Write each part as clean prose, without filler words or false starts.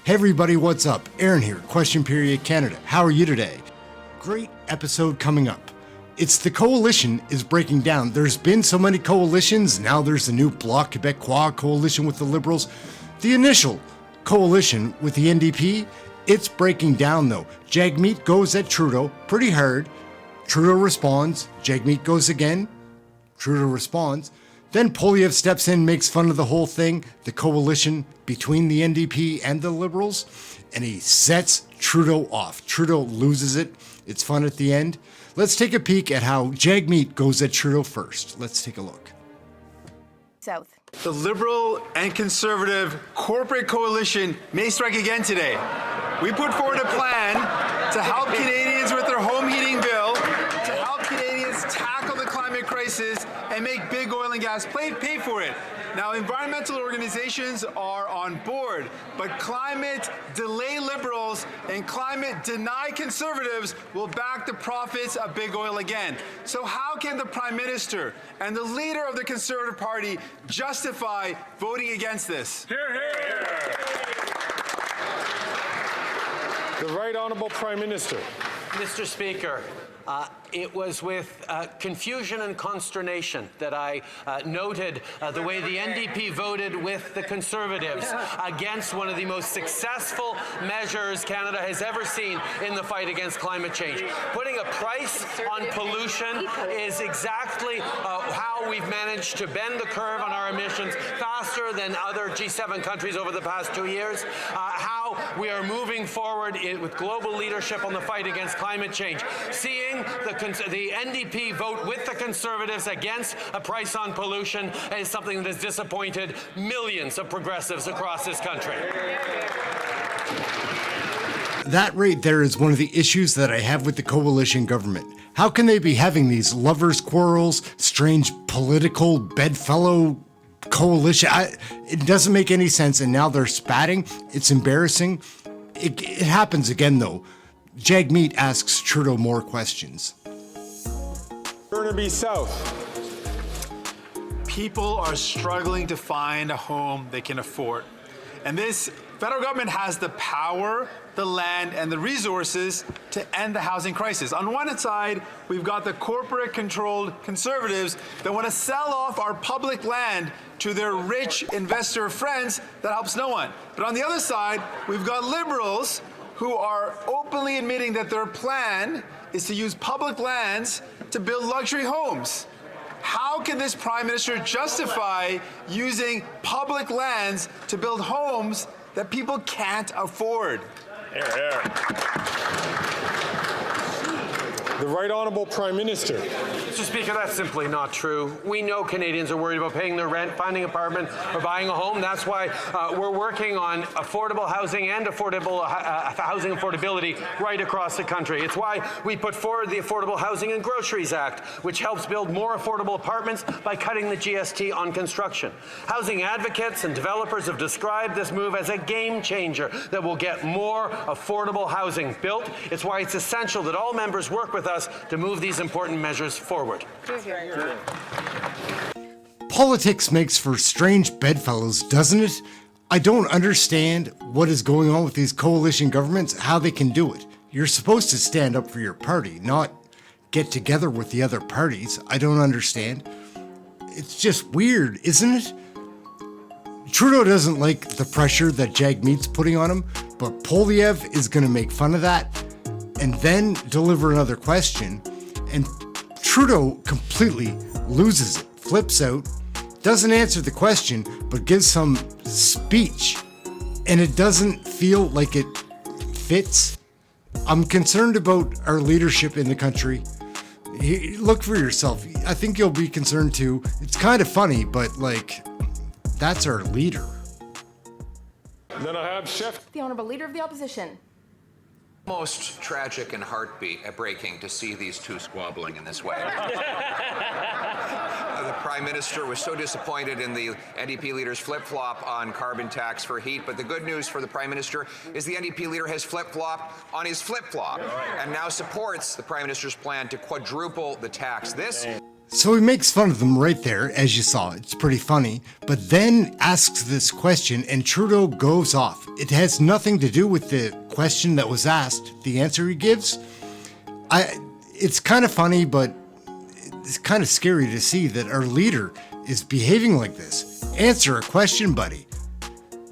Hey everybody, what's up? Aaron here, Question Period Canada. How are you today? Great episode coming up. It's the coalition is breaking down. There's been so many coalitions, now there's the new Bloc Québécois coalition with the Liberals. The initial coalition with the NDP, it's breaking down though. Jagmeet goes at Trudeau pretty hard. Trudeau responds, Jagmeet goes again, Trudeau responds. Then Poilievre steps in, makes fun of the whole thing, the coalition between the NDP and the Liberals, and he sets Trudeau off. Trudeau loses it. It's fun at the end. Let's take a peek at how Jagmeet goes at Trudeau first. Let's take a look. South. The Liberal and Conservative corporate coalition may strike again today. We put forward a plan to help Canadians with their home heating bill, to help Canadians tackle the climate crisis and make big oil and gas pay for it. Now, environmental organizations are on board, but climate delay Liberals and climate deny Conservatives will back the profits of big oil again. So how can the Prime Minister and the leader of the Conservative Party justify voting against this? Hear, hear. The Right Honourable Prime Minister. Mr. Speaker, it was with confusion and consternation that I noted the way the NDP voted with the Conservatives against one of the most successful measures Canada has ever seen in the fight against climate change. Putting a price on pollution is exactly how we've managed to bend the curve on our emissions faster than other G7 countries over the past 2 years. How we are moving forward with global leadership on the fight against climate change. Seeing the NDP vote with the Conservatives against a price on pollution is something that has disappointed millions of progressives across this country. That right there is one of the issues that I have with the coalition government. How can they be having these lovers' quarrels, strange political bedfellow coalition? It doesn't make any sense, and now they're spatting. It's embarrassing. It happens again, though. Jagmeet asks Trudeau more questions. Burnaby South. People are struggling to find a home they can afford. And this federal government has the power, the land, and the resources to end the housing crisis. On one side, we've got the corporate-controlled Conservatives that want to sell off our public land to their rich investor friends that helps no one. But on the other side, we've got Liberals who are openly admitting that their plan is to use public lands to build luxury homes. How can this Prime Minister justify using public lands to build homes that people can't afford? Hear, hear. The Right Honourable Prime Minister. Mr. Speaker, that's simply not true. We know Canadians are worried about paying their rent, finding an apartment, or buying a home. That's why we're working on affordable housing and affordable housing affordability right across the country. It's why we put forward the Affordable Housing and Groceries Act, which helps build more affordable apartments by cutting the GST on construction. Housing advocates and developers have described this move as a game changer that will get more affordable housing built. It's why it's essential that all members work with us to move these important measures forward. Politics makes for strange bedfellows, doesn't it? I don't understand what is going on with these coalition governments, how they can do it. You're supposed to stand up for your party, not get together with the other parties. I don't understand. It's just weird, isn't it? Trudeau doesn't like the pressure that Jagmeet's putting on him, but Poilievre is going to make fun of that and then deliver another question, and Trudeau completely loses it, flips out, doesn't answer the question, but gives some speech, and it doesn't feel like it fits. I'm concerned about our leadership in the country. Look for yourself. I think you'll be concerned too. It's kind of funny, but like, that's our leader. Then I have Chef. The Honourable Leader of the Opposition. Most tragic and heartbreaking to see these two squabbling in this way. The Prime Minister was so disappointed in the NDP leader's flip-flop on carbon tax for heat, but the good news for the Prime Minister is the NDP leader has flip-flopped on his flip-flop and now supports the Prime Minister's plan to quadruple the tax. This So he makes fun of them right there, as you saw. It's pretty funny, but then asks this question and Trudeau goes off. It has nothing to do with the question that was asked, the answer he gives. It's kind of funny, but it's kind of scary to see that our leader is behaving like this. Answer a question, buddy.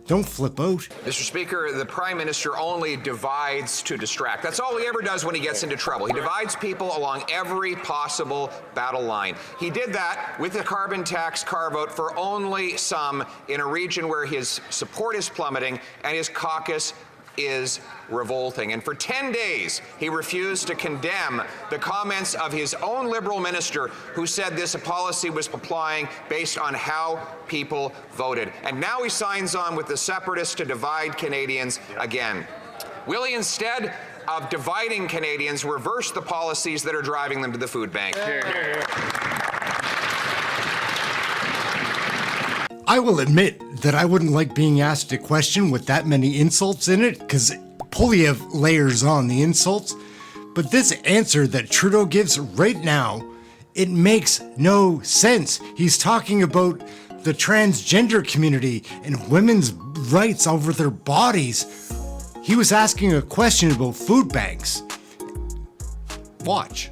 Don't flip out. Mr. Speaker, the Prime Minister only divides to distract. That's all he ever does when he gets into trouble. He divides people along every possible battle line. He did that with the carbon tax carve-out for only some in a region where his support is plummeting and his caucus is revolting. And for 10 days, he refused to condemn the comments of his own Liberal minister who said this policy was applying based on how people voted. And now he signs on with the separatists to divide Canadians again. Will he, instead of dividing Canadians, reverse the policies that are driving them to the food bank? I will admit that I wouldn't like being asked a question with that many insults in it, because Poilievre layers on the insults. But this answer that Trudeau gives right now, it makes no sense. He's talking about the transgender community and women's rights over their bodies. He was asking a question about food banks. Watch.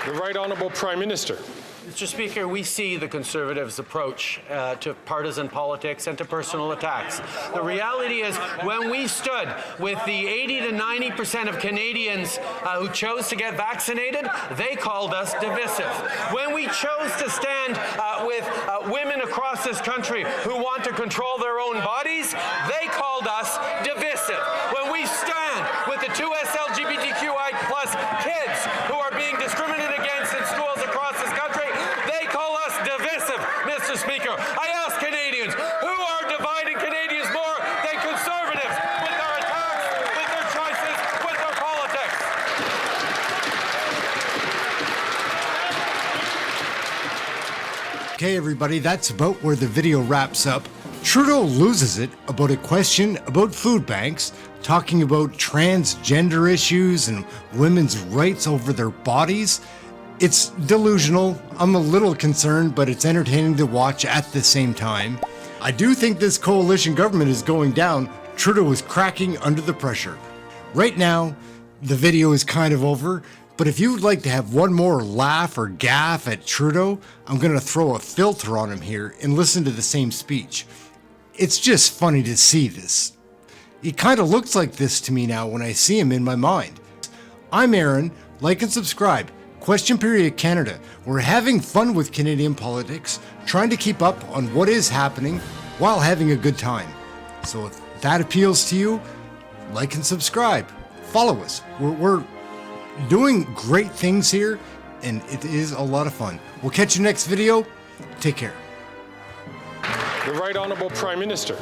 The Right Honourable Prime Minister. Mr. Speaker, we see the Conservatives' approach to partisan politics and to personal attacks. The reality is, when we stood with the 80 to 90% of Canadians who chose to get vaccinated, they called us divisive. When we chose to stand with women across this country who want to control their own bodies, they called us divisive. When we stand with the 2 LGBTQI+ kids who are being discriminated against in schools across this country, they call us divisive, Mr. Speaker. I ask Canadians, who are dividing Canadians more than Conservatives with their attacks, with their choices, with their politics? Okay, everybody, that's about where the video wraps up. Trudeau loses it about a question about food banks, talking about transgender issues and women's rights over their bodies. It's delusional. I'm a little concerned, but it's entertaining to watch at the same time. I do think this coalition government is going down. Trudeau is cracking under the pressure. Right now, the video is kind of over, but if you would like to have one more laugh or gaffe at Trudeau, I'm going to throw a filter on him here and listen to the same speech. It's just funny to see this. He kind of looks like this to me now when I see him in my mind. I'm Aaron. Like and subscribe. Question Period Canada. We're having fun with Canadian politics, trying to keep up on what is happening while having a good time. So if that appeals to you, like and subscribe. Follow us. We're doing great things here, and it is a lot of fun. We'll catch you next video. Take care. The Right Honourable Prime Minister.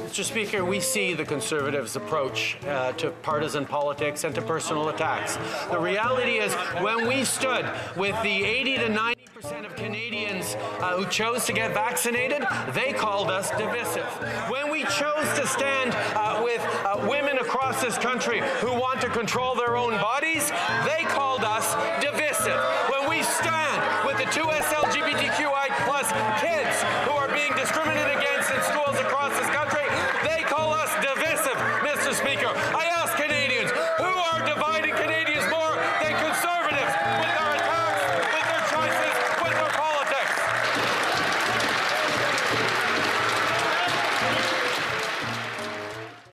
Mr. Speaker, we see the Conservatives' approach to partisan politics and to personal attacks. The reality is, when we stood with the 80 to 90% of Canadians who chose to get vaccinated, they called us divisive. When we chose to stand with women across this country who want to control their own bodies, they called us divisive. When we stand with the 2 LGBTQI+ kids who are being discriminated against in schools across this country, they call us divisive, Mr. Speaker. I